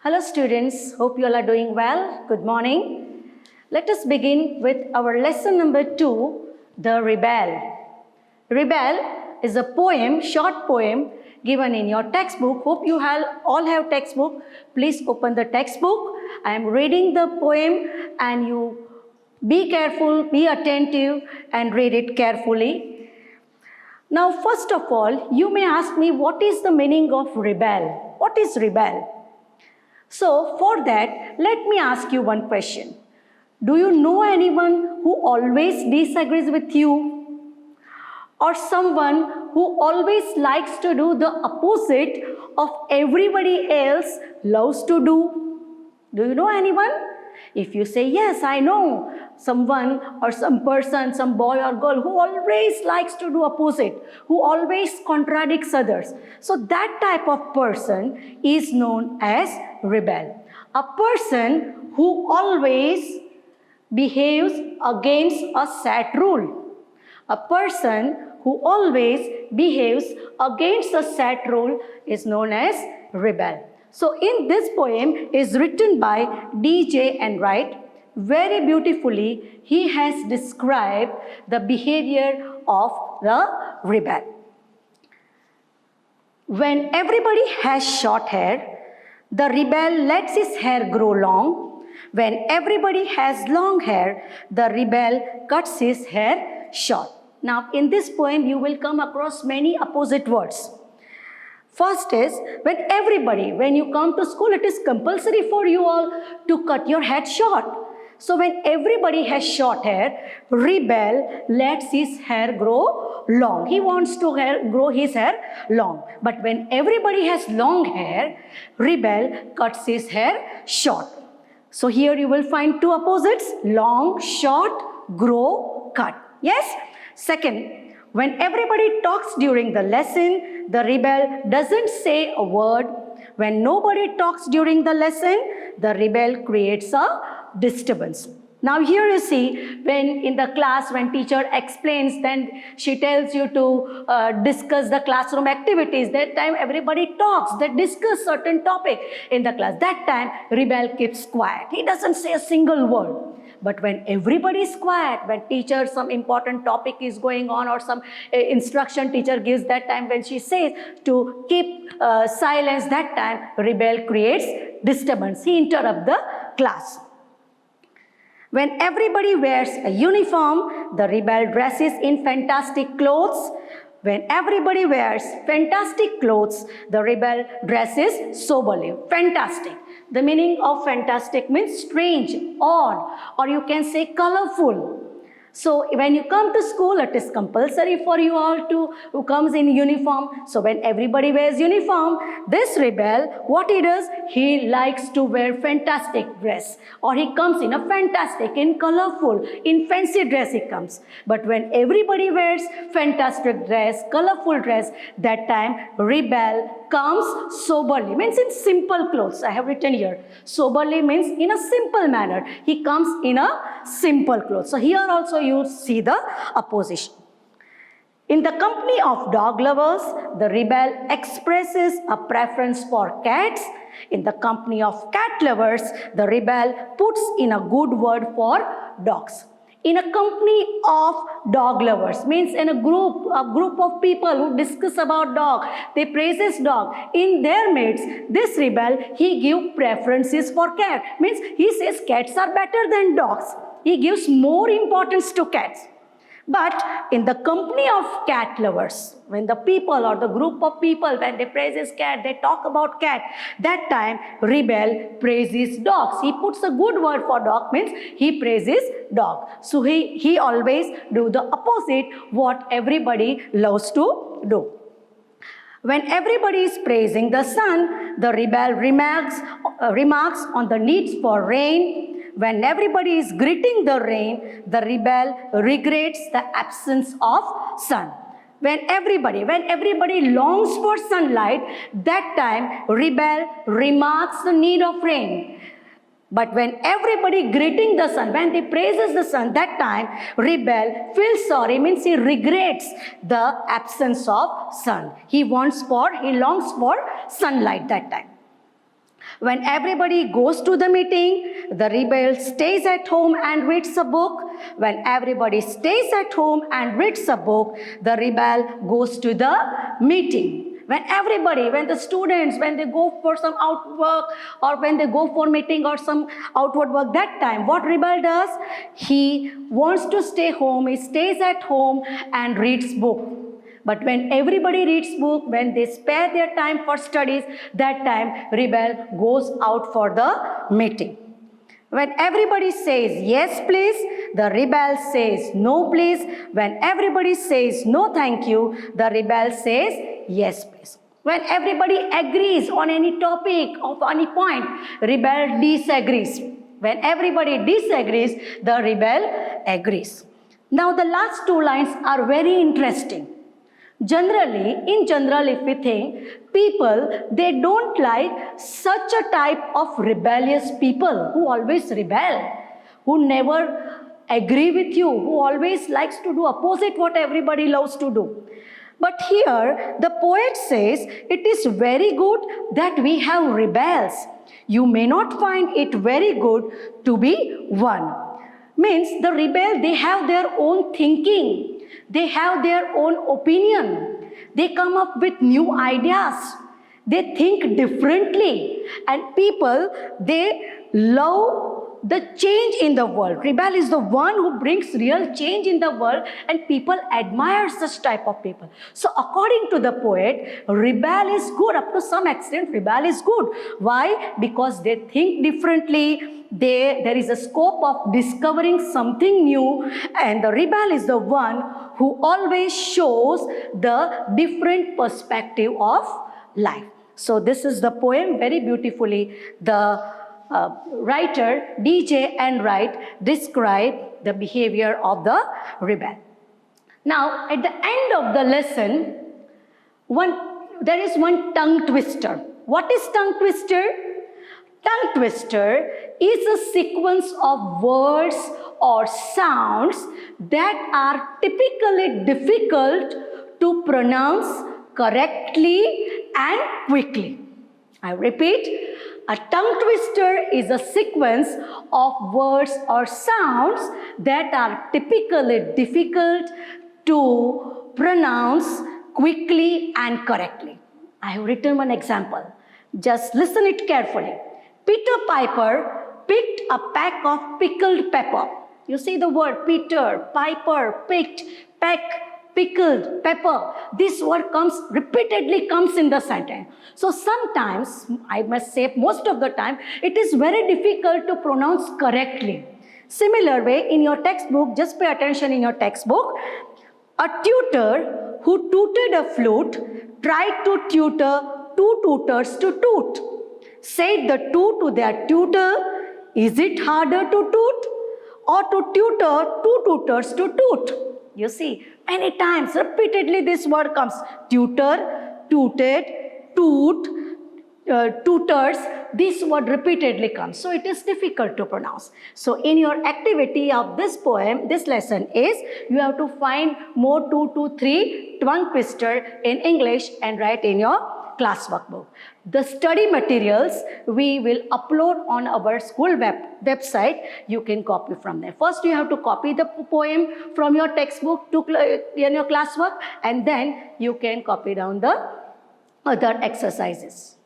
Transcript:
Hello students, hope you all are doing well. Good morning. Let us begin with our lesson number 2, The Rebel. Rebel is a poem, short poem given in your textbook. Hope you all have textbook. Please open the textbook. I am reading the poem and you be careful, be attentive and read it carefully. Now first of all, you may ask me what is the meaning of rebel? What is rebel? So for that, let me ask you one question. Do you know anyone who always disagrees with you? Or someone who always likes to do the opposite of everybody else loves to do? Do you know anyone? If you say, yes, I know someone or some person, some boy or girl who always likes to do opposite, who always contradicts others. So that type of person is known as rebel. A person who always behaves against a set rule. A person who always behaves against a set rule is known as rebel. So in this poem is written by D.J. Enright. Very beautifully, he has described the behavior of the rebel. When everybody has short hair, the rebel lets his hair grow long. When everybody has long hair, the rebel cuts his hair short. Now in this poem, you will come across many opposite words. First is, when you come to school, it is compulsory for you all to cut your head short. So when everybody has short hair, rebel lets his hair grow long. He wants to grow his hair long. But when everybody has long hair, rebel cuts his hair short. So here you will find two opposites, long, short, grow, cut. Yes? Second, when everybody talks during the lesson, the rebel doesn't say a word. When nobody talks during the lesson, the rebel creates a disturbance. Now here you see, when in the class, when teacher explains, then she tells you to discuss the classroom activities. That time everybody talks, they discuss certain topic in the class. That time rebel keeps quiet. He doesn't say a single word. But when everybody is quiet, when teacher, some important topic is going on or some instruction teacher gives, that time when she says to keep silence, that time rebel creates disturbance. He interrupts the class. When everybody wears a uniform, the rebel dresses in fantastic clothes. When everybody wears fantastic clothes, the rebel dresses soberly. Fantastic. The meaning of fantastic means strange, odd, or you can say colorful. So when you come to school, it is compulsory for you all who comes in uniform. So when everybody wears uniform, this rebel, what he does, he likes to wear fantastic dress. Or he comes in a fantastic, in colorful, in fancy dress he comes. But when everybody wears fantastic dress, colorful dress, that time rebel comes soberly, means in simple clothes. I have written here. Soberly means in a simple manner. He comes in a simple clothes. So here also you see the opposition. In the company of dog lovers, the rebel expresses a preference for cats. In the company of cat lovers, the rebel puts in a good word for dogs. In a company of dog lovers, means in a group of people who discuss about dog, they praises dog. In their midst, this rebel, he gives preferences for cat. Means he says cats are better than dogs. He gives more importance to cats. But in the company of cat lovers, when the people or the group of people, when they praises cat, they talk about cat, that time rebel praises dogs. He puts a good word for dog, means he praises dog. So he always do the opposite what everybody loves to do. When everybody is praising the sun, the rebel remarks on the needs for rain. When everybody is greeting the rain, the rebel regrets the absence of sun. When everybody longs for sunlight, that time rebel remarks the need of rain. But when everybody greeting the sun, when they praises the sun, that time rebel feels sorry, means he regrets the absence of sun. He longs for sunlight that time. When everybody goes to the meeting, the rebel stays at home and reads a book. When everybody stays at home and reads a book, the rebel goes to the meeting. When the students, when they go for some outwork or when they go for meeting or some outward work, that time, what rebel does? He wants to stay home, he stays at home and reads book. But when everybody reads book, when they spare their time for studies, that time rebel goes out for the meeting. When everybody says yes please, the rebel says no please. When everybody says no thank you, the rebel says yes please. When everybody agrees on any topic of any point, rebel disagrees. When everybody disagrees, the rebel agrees. Now the last two lines are very interesting. In general, if we think, people, they don't like such a type of rebellious people who always rebel, who never agree with you, who always likes to do opposite what everybody loves to do. But here, the poet says, it is very good that we have rebels. You may not find it very good to be one. Means the rebel, they have their own thinking. They have their own opinion. They come up with new ideas. They think differently. And people, they love the change in the world. Rebel is the one who brings real change in the world, and people admire such type of people. So according to the poet, rebel is good. Up to some extent, rebel is good. Why? Because they think differently. There is a scope of discovering something new, and the rebel is the one who always shows the different perspective of life. So this is the poem very beautifully. The writer D.J. Enright described the behavior of the rebel. Now, at the end of the lesson, there is one tongue twister. What is tongue twister? Tongue twister is a sequence of words or sounds that are typically difficult to pronounce correctly and quickly. I repeat, a tongue twister is a sequence of words or sounds that are typically difficult to pronounce quickly and correctly. I have written one example. Just listen it carefully. Peter Piper picked a peck of pickled pepper. You see the word Peter, Piper, picked, peck, pickled, pepper. This word repeatedly comes in the sentence. So sometimes, I must say most of the time, it is very difficult to pronounce correctly. Similar way, in your textbook, just pay attention in your textbook, a tutor who tutored a flute tried to tutor two tutors to toot. Said the two to their tutor, is it harder to toot or to tutor two tutors to toot? You see, many times, repeatedly this word comes. Tutor, tooted, toot, tutors, this word repeatedly comes. So it is difficult to pronounce. So in your activity of this poem, this lesson is, you have to find more 2 to 3 tongue twister in English and write in your classwork book. The study materials we will upload on our school website. You can copy from there. First, you have to copy the poem from your textbook in your classwork, and then you can copy down the other exercises.